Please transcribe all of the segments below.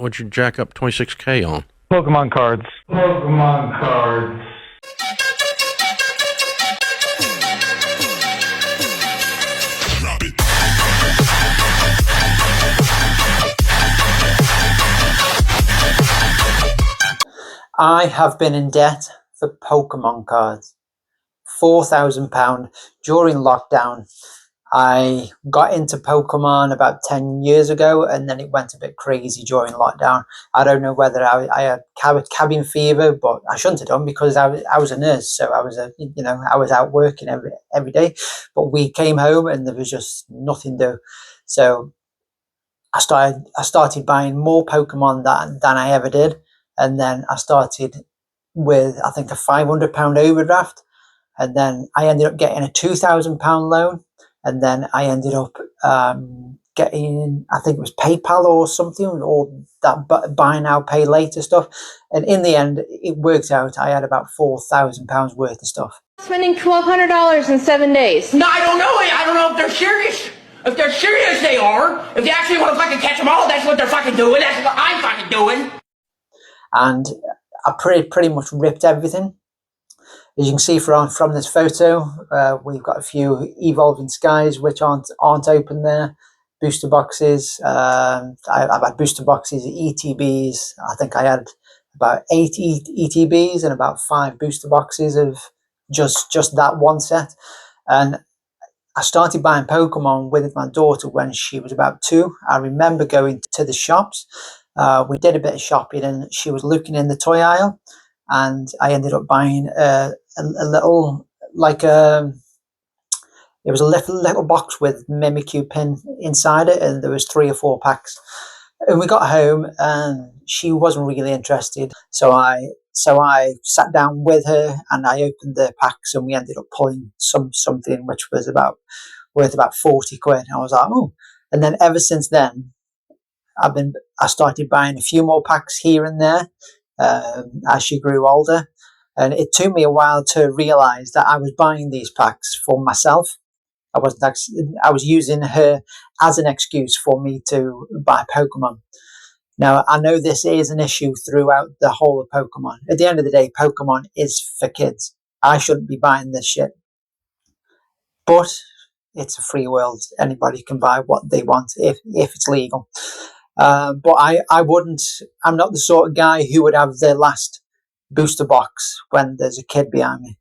What'd you jack up 26K on? Pokemon cards. Pokemon cards. I have been in debt for Pokemon cards. £4,000 during lockdown. I got into Pokemon about 10 years ago, and then it went a bit crazy during lockdown. I don't know whether I had cabin fever, but I shouldn't have done because I was a nurse, so I was I was out working every day. But we came home and there was just nothing to do. So I started buying more Pokemon than I ever did, and then I started with, I think, a £500 overdraft, and then I ended up getting a £2,000 loan. And then I ended up getting, I think it was PayPal or something, or that buy now, pay later stuff. And in the end, it worked out. I had about £4,000 worth of stuff. Spending $1,200 in 7 days. No, I don't know. I don't know if they're serious. If they're serious, they are. If they actually want to fucking catch them all, that's what they're fucking doing. That's what I'm fucking doing. And I pretty much ripped everything. As you can see from this photo, we've got a few Evolving Skies which aren't open there. Booster boxes. I've had booster boxes, ETBs. I think I had about 8 ETBs and about 5 booster boxes of just that one set. And I started buying Pokemon with my daughter when she was about 2. I remember going to the shops. We did a bit of shopping, and she was looking in the toy aisle, and I ended up buying a little, like it was a little box with Mimikyu pin inside it, and there was 3 or 4 packs. And we got home, and she wasn't really interested. So I sat down with her, and I opened the packs, and we ended up pulling something which was worth about 40 quid. And I was like, oh. And then ever since then, I started buying a few more packs here and there as she grew older. And it took me a while to realize that I was buying these packs for myself. I was using her as an excuse for me to buy Pokemon. Now, I know this is an issue throughout the whole of Pokemon. At the end of the day, Pokemon is for kids. I shouldn't be buying this shit. But it's a free world. Anybody can buy what they want if it's legal. But I wouldn't. I'm not the sort of guy who would have the last booster box when there's a kid behind me.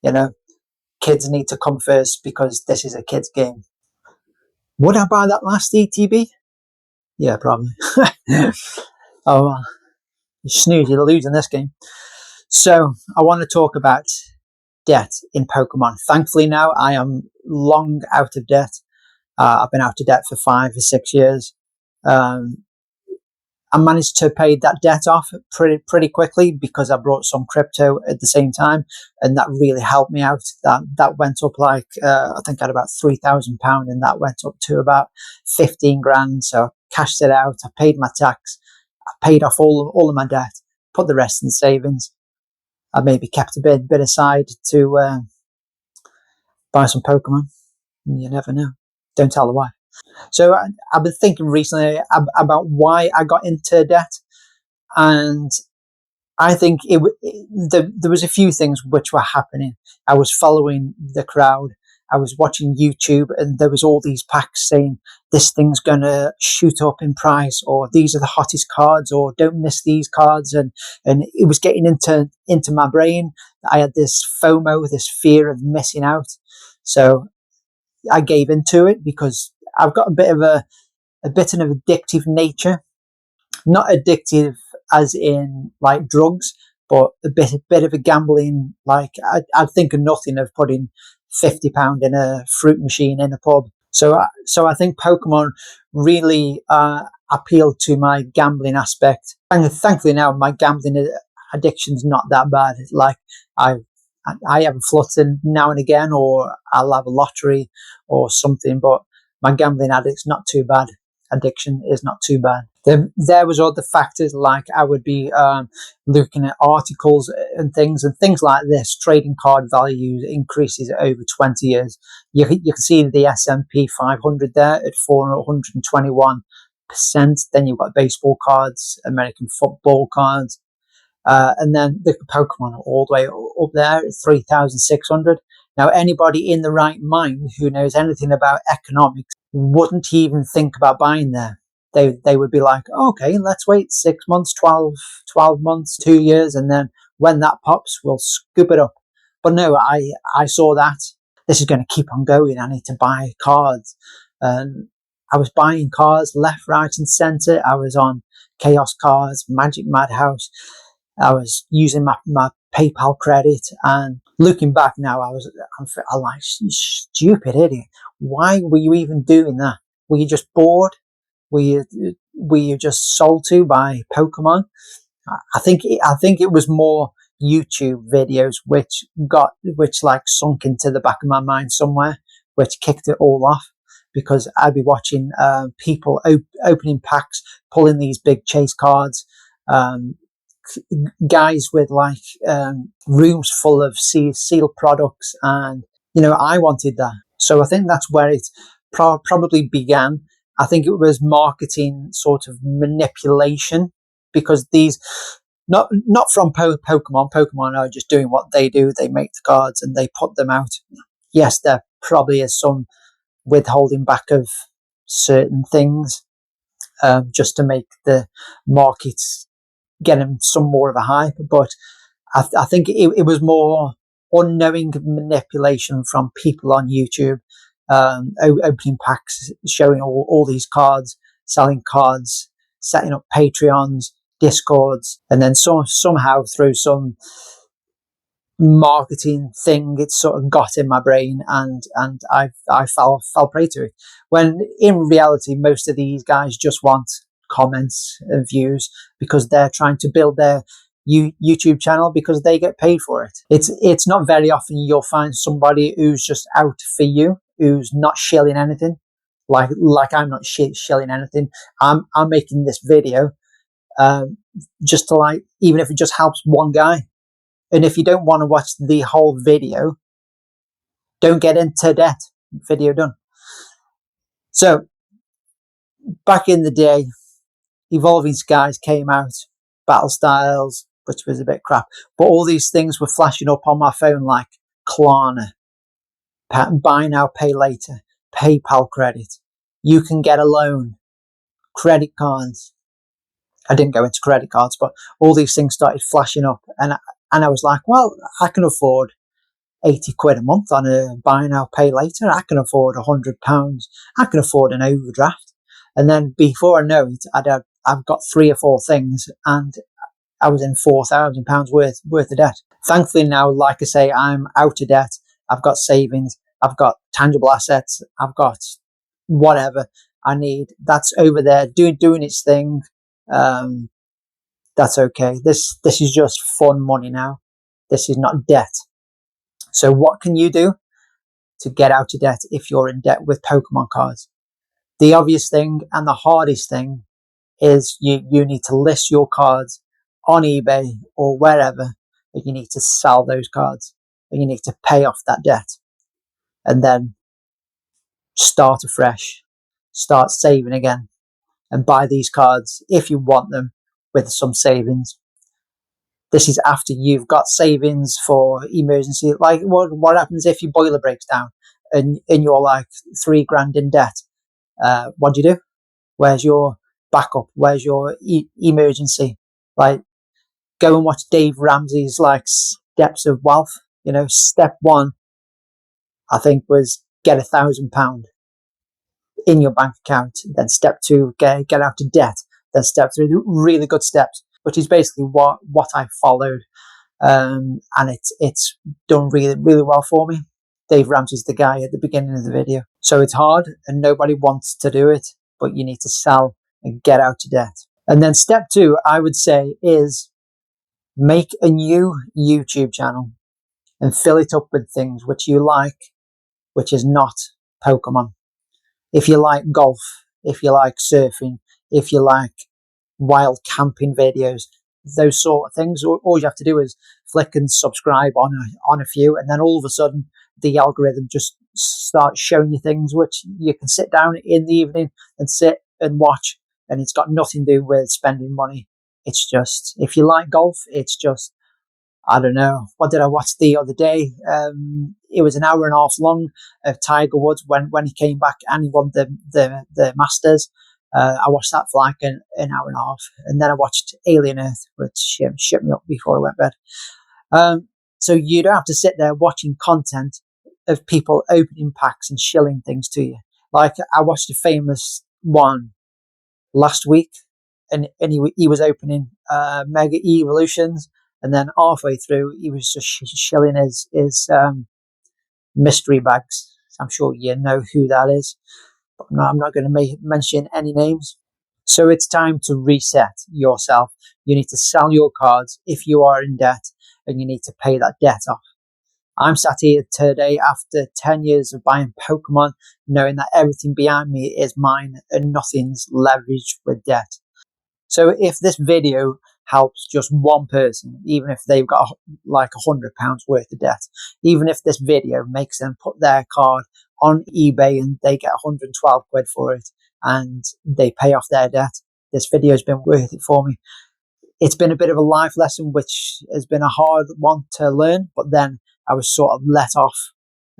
You know, kids need to come first because this is a kid's game. Would I buy that last ETB? Yeah, probably. Oh, well, you snooze, you lose in this game. So I want to talk about debt in Pokemon. Thankfully now I am long out of debt. I've been out of debt for 5 or 6 years. I managed to pay that debt off pretty quickly because I brought some crypto at the same time, and that really helped me out. That went up like I think I had about £3,000, and that went up to about 15 grand. So I cashed it out. I paid my tax. I paid off all of my debt. Put the rest in savings. I maybe kept a bit aside to buy some Pokemon. You never know. Don't tell the wife. So I've been thinking recently about why I got into debt, and I think there was a few things which were happening. I was following the crowd. I was watching YouTube, and there was all these packs saying this thing's gonna shoot up in price, or these are the hottest cards, or don't miss these cards, and it was getting into my brain. I had this FOMO, this fear of missing out. So I gave into it because I've got a bit of an addictive nature. Not addictive as in like drugs, but a bit of a gambling. Like I'd think of nothing of putting £50 in a fruit machine in a pub. So I think Pokemon really appealed to my gambling aspect. And thankfully now my gambling addiction's not that bad. Like I have a flutter now and again, or I'll have a lottery or something, but my gambling addict's not too bad. Addiction is not too bad. There was other factors, like I would be looking at articles and things like this. Trading card values increases over 20 years. You can see the S&P 500 there at 421 Then you've got baseball cards, American football cards, and then the Pokemon all the way up there at 3,600. Now, anybody in the right mind who knows anything about economics wouldn't even think about buying there. They would be like, okay, let's wait 6 months, 12 months, 2 years, and then when that pops, we'll scoop it up. But no, I saw that. This is going to keep on going. I need to buy cards. And I was buying cards left, right, and centre. I was on Chaos Cards, Magic Madhouse. I was using my PayPal credit, and looking back now, I'm like, stupid idiot. Why were you even doing that? Were you just bored? Were you just sold to by Pokemon? I think it was more YouTube videos which like sunk into the back of my mind somewhere, which kicked it all off, because I'd be watching people opening packs, pulling these big chase cards, guys with like rooms full of sealed products, and I wanted that. So I think that's where it probably began. I think it was marketing sort of manipulation, because these not from Pokemon. Pokemon are just doing what they do. They make the cards and they put them out. Yes, there probably is some withholding back of certain things, just to make the markets get them some more of a hype. But I think it was more unknowing manipulation from people on YouTube, opening packs, showing all these cards, selling cards, setting up Patreons, Discords, and then somehow through some marketing thing, it sort of got in my brain, and I fell prey to it. When in reality, most of these guys just want comments and views, because they're trying to build their YouTube channel, because they get paid for it. It's not very often you'll find somebody who's just out for you, who's not shilling anything. Like I'm not shilling anything. I'm making this video just to, like, even if it just helps one guy. And if you don't want to watch the whole video, don't get into debt. Video done. So back in the day, Evolving Skies came out, Battle Styles, which was a bit crap, but all these things were flashing up on my phone, like Klarna, buy now, pay later, PayPal credit, you can get a loan, credit cards. I didn't go into credit cards, but all these things started flashing up, and I was like, well, I can afford 80 quid a month on a buy now, pay later. I can afford £100. I can afford an overdraft. And then before I know it, I've got 3 or 4 things, and I was in £4,000 worth of debt. Thankfully now, like I say, I'm out of debt. I've got savings. I've got tangible assets. I've got whatever I need. That's over there doing its thing. That's okay. This is just fun money now. This is not debt. So what can you do to get out of debt if you're in debt with Pokemon cards? The obvious thing and the hardest thing is you need to list your cards on eBay or wherever, but you need to sell those cards, and you need to pay off that debt, and then start afresh, start saving again, and buy these cards if you want them with some savings. This is after you've got savings for emergency. Like, what happens if your boiler breaks down and you're like $3,000 in debt? What do you do? Where's your backup? Where's your emergency? Like, go and watch Dave Ramsey's like Steps of Wealth. Step 1, I think, was get £1,000 in your bank account. Then step 2, get out of debt. Then step 3, really good steps, which is basically what I followed, and it's done really, really well for me. Dave Ramsey's the guy at the beginning of the video. So it's hard, and nobody wants to do it, but you need to sell and get out of debt. And then step 2, I would say, is make a new YouTube channel and fill it up with things which you like, which is not Pokemon. If you like golf, if you like surfing, if you like wild camping videos, those sort of things, all you have to do is flick and subscribe on a few, and then all of a sudden the algorithm just starts showing you things which you can sit down in the evening and sit and watch and it's got nothing to do with spending money. It's just, if you like golf, it's just, I don't know. What did I watch the other day? It was an hour and a half long of Tiger Woods when he came back and he won the Masters. I watched that for like an hour and a half, and then I watched Alien Earth, which shut me up before I went to bed. So you don't have to sit there watching content of people opening packs and shilling things to you. Like I watched a famous one last week, and he was opening Mega Evolutions, and then halfway through he was just shilling his mystery bags. I'm sure you know who that is, but I'm not going to mention any names. So it's time to reset yourself. You need to sell your cards if you are in debt, and you need to pay that debt off. I'm sat here today after 10 years of buying Pokemon, knowing that everything behind me is mine and nothing's leveraged with debt. So if this video helps just one person, even if they've got like £100 worth of debt, even if this video makes them put their card on eBay and they get 112 quid for it and they pay off their debt, this video has been worth it for me. It's been a bit of a life lesson, which has been a hard one to learn, but then I was sort of let off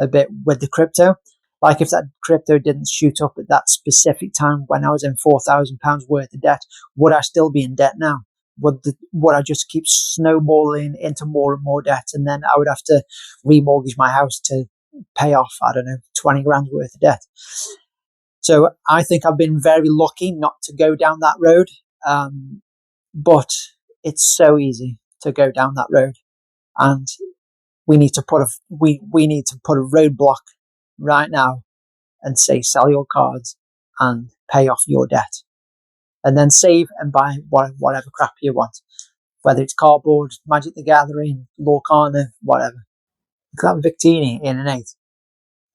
a bit with the crypto. Like if that crypto didn't shoot up at that specific time when I was in £4,000 worth of debt, would I still be in debt now? Would I just keep snowballing into more and more debt, and then I would have to remortgage my house to pay off, I don't know, 20 grand worth of debt? So I think I've been very lucky not to go down that road. But it's so easy to go down that road, and we need to put a roadblock right now and say sell your cards and pay off your debt, and then save and buy whatever crap you want, whether it's cardboard, Magic the Gathering, Lorcana, whatever. Look at that Victini in an 8.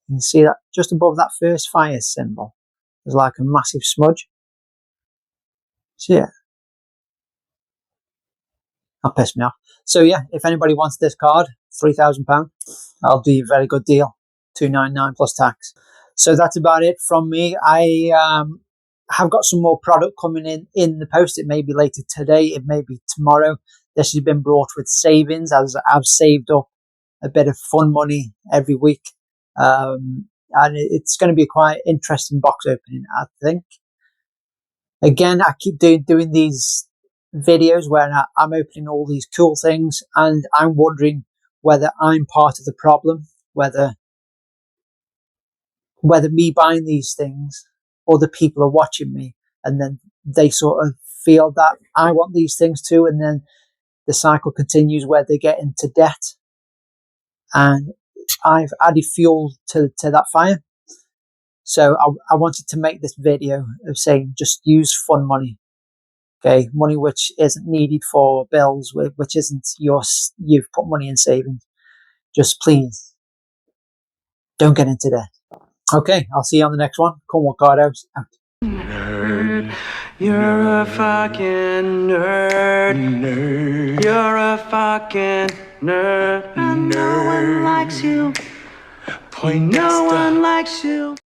You can see that just above that first fire symbol. There's like a massive smudge. So yeah. That pissed me off. So yeah, if anybody wants this card, £3,000, I'll do you a very good deal. $299 plus tax. So that's about it from me. I have got some more product coming in the post. It may be later today, it may be tomorrow. This has been brought with savings, as I've saved up a bit of fun money every week. And it's going to be a quite interesting box opening, I think. Again, I keep doing these videos where I'm opening all these cool things, and I'm wondering whether I'm part of the problem, whether me buying these things, other people are watching me, and then they sort of feel that I want these things too, and then the cycle continues where they get into debt, and I've added fuel to that fire. So I wanted to make this video of saying just use fun money. Okay, money which isn't needed for bills, which isn't yours. You've put money in savings. Just please don't get into debt. Okay, I'll see you on the next one. Come on, card out. Nerd, you're a fucking nerd. Nerd, you're a fucking nerd. And no one likes you. No one likes you.